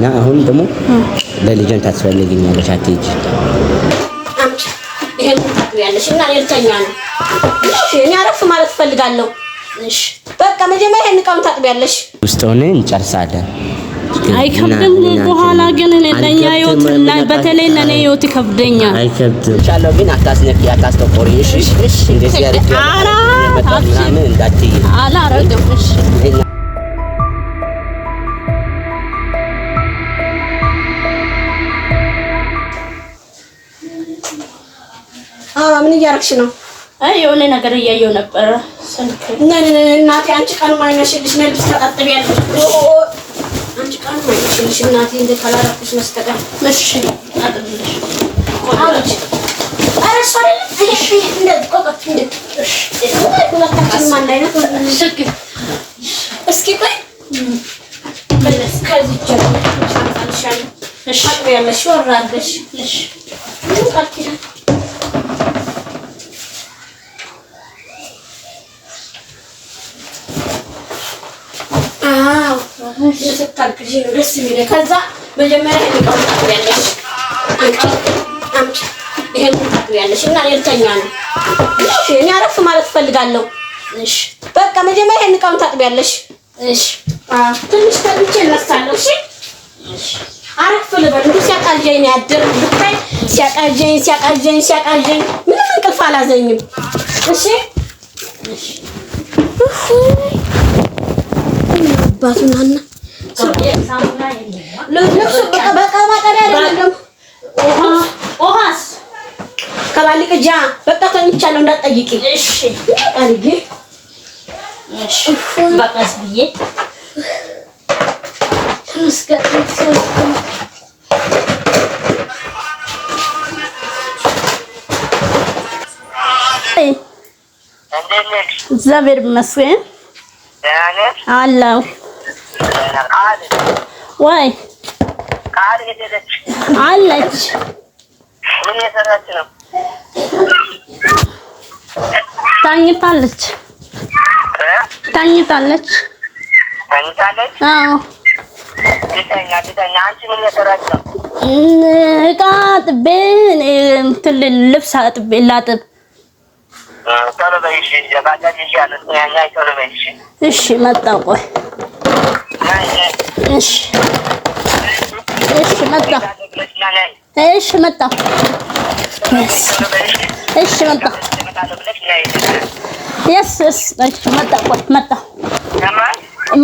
እና አሁን ደግሞ ለልጅን ታስፈልግኛለሽ አትይጂ ይሄን ታጥቢያለሽ እና ልተኛ ነው እሺ እኔ አረፍ ማለት ፈልጋለሁ እሺ በቃ መጀመሪያ ይሄን ቃም ታጥቢያለሽ ውስጥ ሆነን እንጨርሳለን አይከብድም በኋላ ግን ለኛ ህይወት ላይ በተለይ ለኔ ህይወት ይከብደኛል አይከብድም ቻለው ግን አታስነቂ አታስተቆሪ እሺ እሺ እንደዚህ ያርክ አራ ምናምን እንዳትይ አላረግም እሺ ምን እያረክሽ ነው አይ የሆነ ነገር እያየሁ ነበር ስልክ እናቴ አንቺ ቀን ማይነሽልሽ ነው ልብስ ታጥቢያለሽ አንቺ ቀን ማይነሽልሽ እናቴ እንደ ካላረኩሽ መስከረም እሺ አጥብልሽ አውጭ አረሽ እሺ እንደ ቆቆት እንደ እሺ ሁለታችን ማን ላይ ነው ስልክ እስኪ ቆይ በለስ ከዚህ ጀምሮ ሻንጣልሻለሁ እሺ አጥቢያለሽ ወራለሽ እሺ ታጥቂያ ለተታርክጂ ነው ደስ የሚለው ከዛ መጀመሪያ እንቃው ታጥቢያለሽ አምጪ ይሄን ታጥቢያለሽ እና ልተኛ ነው እሺ እኔ አረፍ ማለት ፈልጋለሁ እሺ በቃ መጀመሪያ ይሄን እንቃው ታጥቢያለሽ እሺ ትንሽ ተብቼ እነሳለሁ እሺ እሺ አረፍ ልበል እንዴ ሲያቃጀኝ ያደር ብታይ ሲያቃጀኝ ምንም እንቅልፍ አላዘኝም እሺ እሺ ባቱናና ልብስ በቃ ማጠሪያ አይደለም ኦሃስ ከባልቅ ጃ በቃ ተኝቻለሁ እንዳትጠይቂ እሺ አልጊ እሺ በቃስ ብዬ እግዚአብሔር ይመስገን አለው ወይ አለች ምን እየሰራች ነው? ታኝታለች አዎ አንቺ ምን እየሰራች ነው? እቃ አጥቤ እንትን ልብስ አጥቤ ላጥብ ቶሎ በይ እሺ የባጃጅ ይሻላል ቶሎ በይ እሺ እሺ መጣሁ ቆይ እሺ መጣሁ እሺ መጣሁ እሺ መጣሁ ቆይ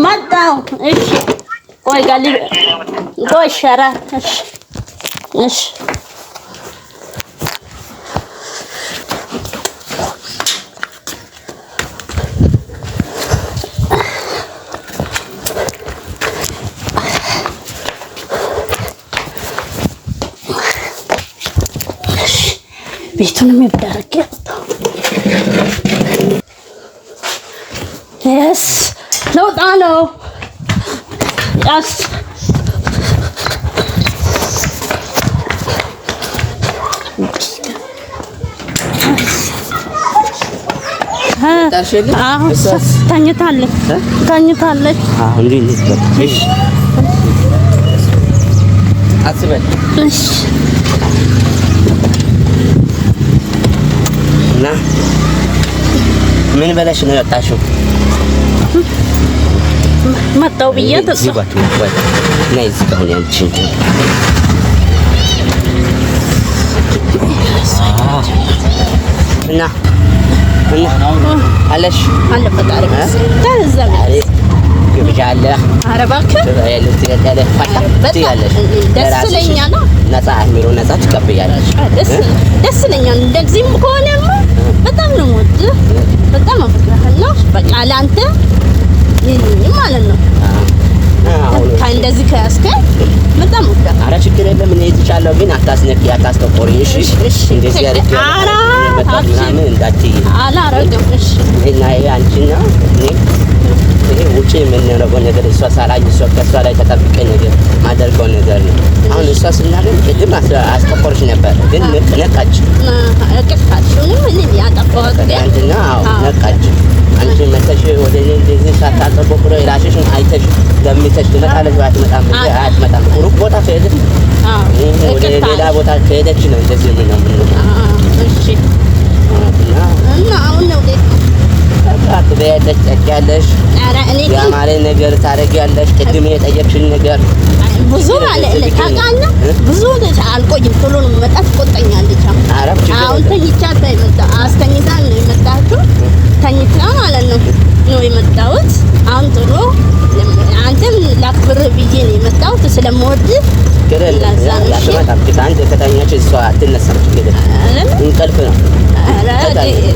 መጣሁ እሺ ቆይ ጋሊ ቆይ ሸራ እሺ እሺ ቤቱንም ይብዳርክ yes ለውጣ ነው yes አሁን ተኝታለች እንዴ እሺ አትበል እሺ እና ምን በለሽ ነው ያጣሽው መጣው ብዬ ተጽፏት ነይ እዚህ ጋር ያንቺ እና አለሽ አለ ፈጣሪ ታዘም ግብዣ አለ ኧረ እባክህ ደስ ይለኛል ነፃ አሚሮ ነፃ ትቀበያለሽ ደስ ይለኛል እንደዚህም ከሆነማ በጣም ነው የምወድህ በጣም አፈቅርሃለሁ በቃ ለአንተ ማለት ነው እንደዚህ ከያዝከኝ በጣም ወዳለሁ ኧረ ችግር የለም እኔ እይዝሻለሁ ግን አታስነቂ አታስተቆሪ እሺ እንደዚህ ያርክ ኧረ ምናምን እንዳትይ አላረግም እሺ እና ይሄ አንቺና እኔ ይሄ ውጪ የምንነገው ነገር እሷ ሳላጅ እሷ ከሷ ላይ ተጠብቀኝ ነገር ማደርገው ነገር ነው አሁን እሷ ስናገኝ ቅድም አስተቆርሽ ነበር ግን ነቃች ምን ያጣጣው አንቺና ነቃች አንቺ መተሽ ወደ እኔ እንደዚህ ሳታጠበቁ ራስሽን አይተሽ ገምተሽ ትመጣለሽ አትመጣም ስትሄድ ወደ ሌላ ቦታ ከሄደች ነው እንደዚህ ነው። እሺ እና አሁን ነው ትበያለሽ፣ ጠጪያለሽ፣ ያማረ ነገር ታደርጊያለሽ። ቅድም የጠየቅሽኝ ነገር ብዙ ማለት ታውቃለህ፣ ብዙ አልቆይም፣ ቶሎ ነው የምመጣ። ትቆጣኛለች። አሁን ተኝቻት አስተኝታ ነው የመጣችው። ተኝታ ማለት ነው የመጣሁት። አሁን ቶሎ አንተም ላክብር ብዬ ነው የመጣሁት ስለምወድህ። አንድ ከተኛች እሷ አትነሳም። እንቅልፍ ነው።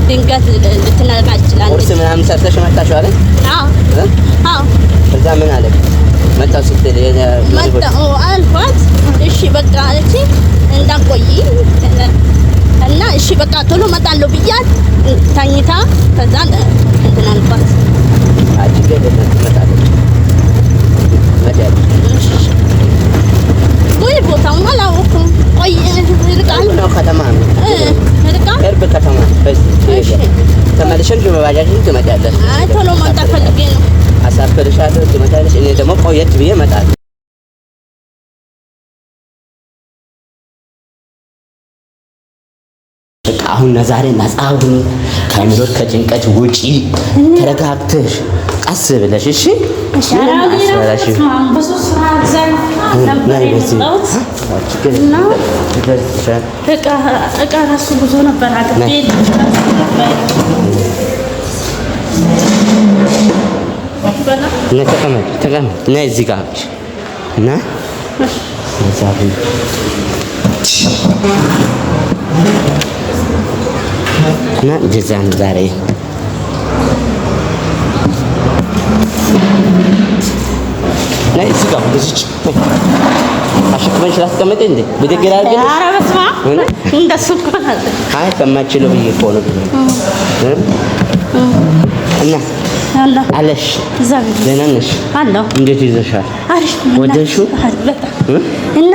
ድንገት ልትነቃ ትችላለች። ቁርስ ምናምን ሰርተሽ መጣሽው አይደል? አዎ። ከዛ ምን አለ መጣሁ ስትል መጣሁ አልኳት። እሺ በቃ አለች እንዳቆይ እና እሺ በቃ ቶሎ መጣለሁ ብያት ተኝታ ከዛ እንትን አልኳት። ወይ ቦታውን አላወኩም። ቆይ ርቃል ነው ከተማ ነው ቅርብ ከተማ ተመልሰን በባጃጅ ትመጣለሽ። አይ ቶሎ መምጣት ፈልጌ ነው። አሳፍርሻለሁ፣ ትመጣለሽ። እኔ ደግሞ ቆየት ብዬ እመጣለሁ። አሁን ዛሬ ነፃ ሁኚ፣ ከአእምሮሽ ከጭንቀት ውጪ፣ ተረጋግተሽ ቀስ ብለሽ እሺ። እቃ እራሱ ብዙ ነበር። ተቀመጥ እና እዚህ ጋር እና እና ጀዛን ዛሬ ናይ እዚህ ጋር እዚች አሽክመሽ ላስቀምጥ እንዴ ብድግራ ግን ኧረ በስመ አብ እንደሱ እኮ ነው። አይ ከማችለው ብዬ እኮ ነው እና አለሽ ደህና ነሽ? አለሁ። እንዴት ይዘሻል? አሪፍ ወደድሽው? እና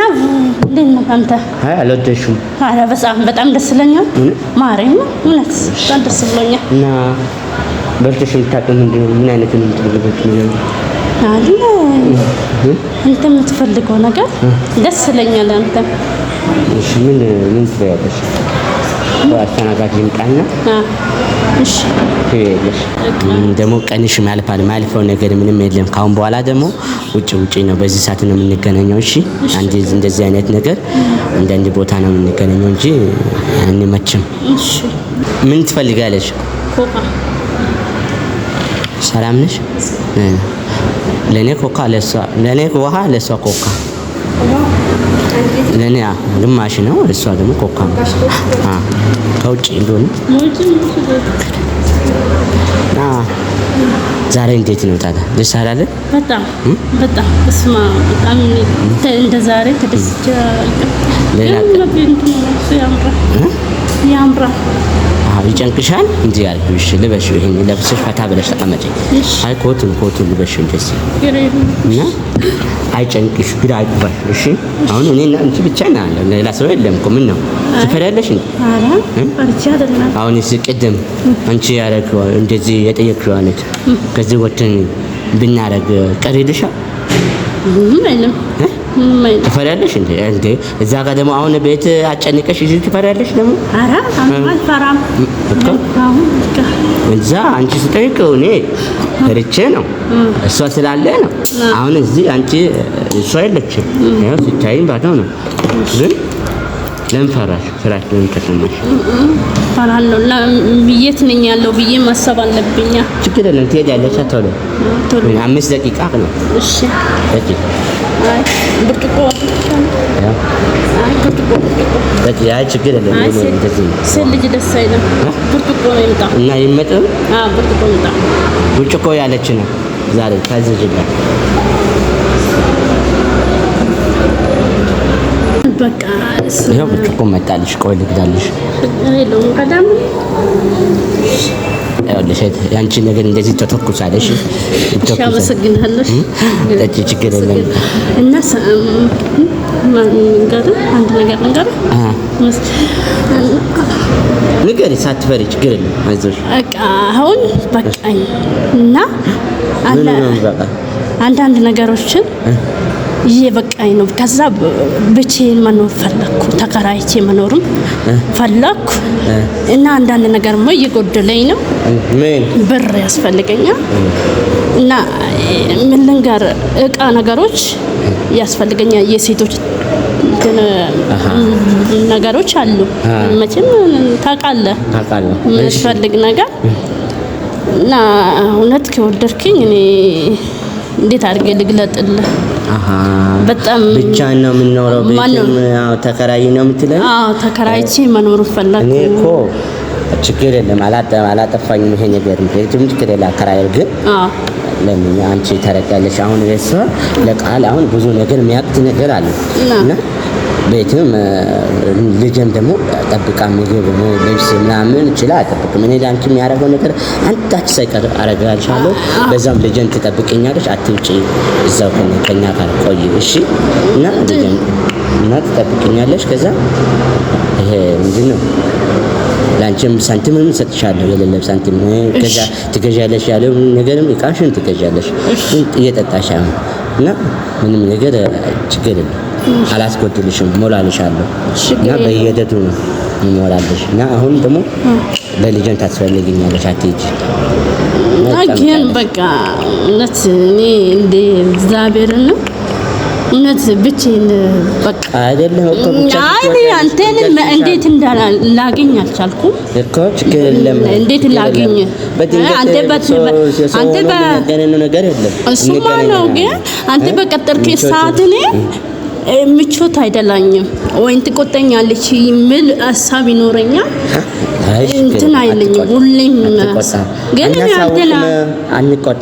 እንዴት ነው አንተ? አይ አልወደድሽውም? ኧረ በጣም ደስ ይለኛል። ማርያም እውነት በጣም ደስ ብሎኛል። እና በልተሽ የምታውቂው ምንድን ነው? ምን አይነት ነው የምትፈልገው? አለ አንተ የምትፈልገው ነገር ደስ ይለኛል። አንተ እሺ ምን ትበያለሽ? አስተናጋጅ ይምጣና እሺ ትበያለሽ። ደግሞ ቀንሽ ማልፈው ነገር ምንም የለም። ካሁን በኋላ ደግሞ ውጪ ነው። በዚህ ሰዓት ነው የምንገናኘው። እሺ እንደዚህ አይነት ነገር አንዳንድ ቦታ ነው የምንገናኘው እንጂ አንመችም። እሺ ምን ትፈልጋለሽ? ኮካ። ሰላም ነሽ? ለኔ ኮካ ለሷ፣ ለኔ ውሃ ለሷ ኮካ። ለኔ ግማሽ ነው፣ እሷ ደግሞ ኮካ ነው። ከውጭ እንደሆነ ዛሬ እንዴት ነው ታዲያ? ደስ አላለ? በጣም እስማ በጣም እንደ ዛሬ ተደስቼ ሌላ ያምራል። ይጨንቅሻል እንጂ ያልኩሽ ልበሽው፣ ይሄን ለብሰሽ ፈታ ብለሽ ተቀመጪ። አይ ኮቱን ልበሽው እንደዚህ እና አይጨንቅሽ፣ ግራ አይባል። እሺ አሁን እኔና አንቺ ብቻ ነን፣ ሌላ ሰው የለም እኮ። ምን ነው ትፈሪያለሽ እንዴ? አሁን እዚህ ቅድም አንቺ ያደረገው እንደዚህ የጠየቅሽው አለች። ከዚህ ወጥተን ብናረግ ቀሪ ልሻ ምንም ትፈሪያለሽ እንዴ? እዛ ጋር ደግሞ አሁን ቤት አጨንቀሽ እዚህ ትፈሪያለሽ ደግሞ? ኧረ አልፈራም እኮ እዛ አንቺ ስጠይቀው እኔ ፈርቼ ነው፣ እሷ ስላለ ነው። አሁን እዚህ አንቺ እሷ የለችም፣ ያው ሲታይም ባዶ ነው። ግን ለምን ፈራሽ? ፍራሽ ለምን ተሰማሽ? ፈራለሁ። የት ነኝ ያለው ብዬ ማሰብ አለብኝ። ችግር የለም ትሄጃለሽ። ቶሎ 5 ደቂቃ ነው። እሺ እሺ። አይ ብርጭቆ አይ ችግር የለም። ልጅ ደስ አይልም። ብርጭቆ ነው ይምጣ እና ይመጣ። ብርጭቆ ይምጣ። ብርጭቆ ያለች ነው ዛሬ ታዘዥላት። በቃ ያው ብርጭቆ መጣልሽ። ቆይ ልግዛልሽ። የለውም ቀደም ያለሽ ያንቺ ነገር እንደዚህ ተተኩሳለሽ። አመሰግናለሁ። እቺ ችግር የለም። እና አንድ ነገር ንገሪ፣ ሳትፈሪ ችግር የለም። አይዞሽ። በቃ አሁን በቃኝ እና አንዳንድ ነገሮችን በቃኝ ነው። ከዛ ብቻዬን መኖር ፈለኩ፣ ተከራይቼ መኖርም ፈለኩ እና አንዳንድ ነገር እየጎደለኝ ነው። ምን ብር ያስፈልገኛል እና ምን ልንገር እቃ ነገሮች ያስፈልገኛል። የሴቶች ነገሮች አሉ መቼም ታውቃለህ የሚያስፈልግ ነገር እና እውነት ከወደድክኝ እኔ እንዴት አድርጌ ልግለጥልህ? በጣም ብቻ ነው የምኖረው። ቤትም ተከራይ ነው የምትለኝ? አዎ ተከራይቼ መኖር ፈለኩ። እኔ እኮ ችግር የለም አላጠፋኝም። ይሄ ነገር ቤቱም ችግር የለም አከራየው። ግን ለምን አንቺ ታረጋለሽ? አሁን ለሷ ለቃል አሁን ብዙ ነገር የሚያቅት ነገር አለ እና ቤትም ልጅም ደግሞ ጠብቃ ምግብ ልብስ ምናምን ይችላል አጠብቅም። እኔ ላንቺ የሚያደርገው ነገር አንዳች ሳይቀር አረጋልሻለሁ። በዛም ልጅን ትጠብቅኛለሽ፣ አትውጪ፣ እዛው ከኛ ጋር ቆይ እሺ። እና ልጅን እና ትጠብቅኛለሽ። ከዛ ይሄ ምንድነው ላንቺም ሳንቲምም ሰጥሻለሁ፣ የሌለ ሳንቲም ከዛ ትገዣለሽ፣ ያለው ነገርም እቃሽን ትገዣለሽ፣ እየጠጣሽ እና ምንም ነገር ችግር የለም አላስጎድልሽም፣ ሞላልሻለሁ እና በየደቱ ነው ሞላልሽ። እና አሁን ደግሞ ለልጅን ታስፈልጊኛለሽ፣ አትሄጂ ግን በቃ እውነት እኔ እንደ እግዚአብሔርን ነው እውነት ብቻዬን በቃ አይደለም እኮ ብቻ አንተን እንዴት እንዳላገኝ አልቻልኩም እኮ ችግር የለም። እንዴት ላገኝ አንተ ነገር የለም እሱማ ነው። ግን አንተ በቀጠርክ ሰዓት እኔ ምቾት አይደላኝም ወይን ትቆጠኛለች የሚል ሀሳብ ይኖረኛል። እንትን አይለኝም ሁሌም ግን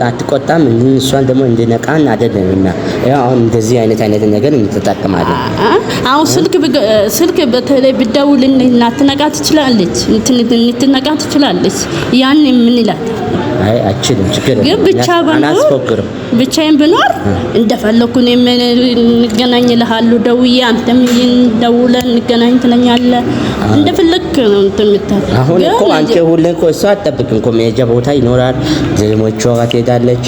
አትቆጣም። እሷን ደግሞ እንድነቃን አይደለምና ያው አሁን እንደዚህ አይነት ነገር እንተጠቀማለን። አሁን ስልክ በተለይ ብደውልና ትነቃ ትችላለች፣ እንትነቃ ትችላለች። ያን ምን ይላል? አይ አችልም ችግር ግን ብቻዬን ብኖር እንደፈለኩ እኔም እንገናኝልሃለሁ ደውዬ፣ አንተም ደውለን እንገናኝ ትለኛለህ። እንደፈለክ ነው እንትን አሁን እኮ አንቺ ሁሌ እኮ እሷ አትጠብቅም እኮ መሄጃ ቦታ ይኖራል። ዘመዶቿ ጋር ትሄዳለች፣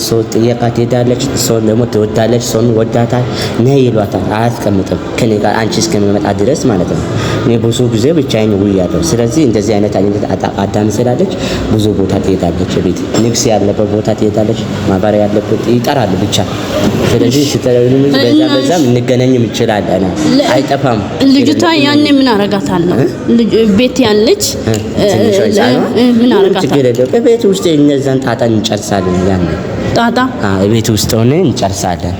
ሰው ጥየቃ ትሄዳለች። ሰው ደግሞ ትወዳለች፣ ሰውን ወዳታል ነይ ይሏታል። አያስቀምጥም ከኔ ጋር አንቺ እስከሚመጣ ድረስ ማለት ነው። እኔ ብዙ ጊዜ ብቻዬን ውያለሁ። ስለዚህ እንደዚህ አይነት አዳም ስላለች ብዙ ቦታ ትሄዳለች። ቤት ንግስ ያለበት ቦታ ትሄዳለች፣ ማባሪያ ያለበት ይጠራል ብቻ። ስለዚህ በዛም እንገናኝም እንችላለን፣ አይጠፋም። ልጅቷ ያኔ ምን አረጋታለሁ? ቤት ያለች ምን አረጋታለሁ? ቤት ውስጥ እነዛን ጣጣ እንጨርሳለን። ያኔ ጣጣ ቤት ውስጥ ሆነ እንጨርሳለን።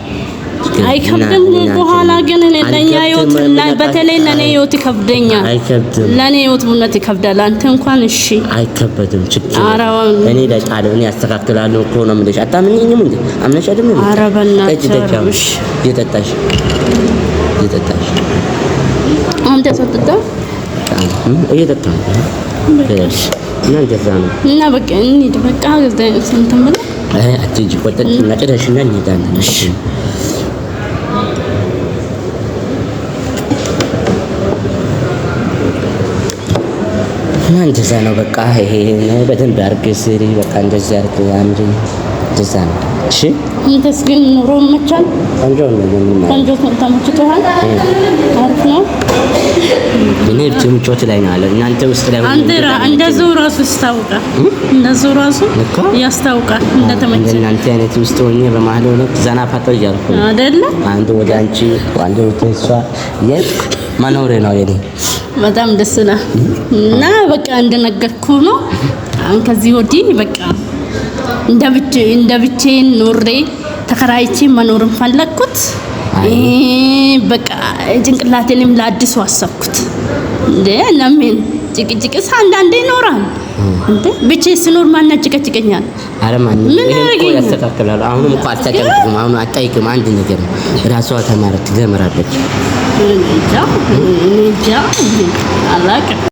አይከብድም። በኋላ ግን ለኛ ህይወት በተለይ ለኔ ህይወት ይከብደኛል። ለኔ ህይወት እውነት ይከብዳል። አንተ እንኳን እሺ አይከበድም። ችግር እኔ ለቃለው እኔ አስተካክላለሁ እኮ ነው የምልሽ። አታምኚኝም እንዴ? አምነሽ አይደለም? ኧረ በእናትሽ እየጠጣሽ አንተ ሰጥታ እየጠጣ እና እንደዛ ነው። እና በቃ እንሂድ በቃ እንትን ብለህ አትሂጂ ቆጠጥ እና ጭራሽና እንሄዳለን። እሺ እና እንደዛ ነው በቃ። ይሄ ነው በደንብ አድርገሽ ስሪ በቃ። እንደዚህ አድርገሽ አምሪ። እንደዛ ነው። እሺ እንተስ ግን ኑሮ መቻል ቆንጆ ነው። ቆንጆ ተመችቶሃል? አሪፍ ነው። እኔ ምቾት ላይ ነው አለ። እናንተ ውስጥ ላይ አንተ እንደዛው ራሱ ያስታውቃል። እንደዛው ራሱ ያስታውቃል እንደተመቸ። እናንተ አይነት ውስጥ ሆኜ በመሀል ሆነ ዘና ፈታ እያልኩ አይደለ? አንዱ ወደ አንቺ አንዱ ወደ እሷ መኖሬ ነው የኔ። በጣም ደስ ይላል። እና በቃ እንደነገርኩህ ነው። አሁን ከዚህ ወዲህ በቃ እንደ ብቻዬን ኖሬ ተከራይቼ መኖርን ፈለኩት። በቃ ጭንቅላቴንም ለአዲሱ አሰብኩት። እንዴ ለምን ጭቅጭቅስ አንዳንዴ ይኖራል እንዴ? ብቻዬን ስኖር ማን ያጭቀጭቀኛል? አረ ማን እኮ ያስተካክላል። አሁንም እኮ አልተጨቀጭቅም። አሁን አጣይቅም። አንድ ነገር ራሷ ተማረች ትጀምራለች። እንጃ አላውቅም።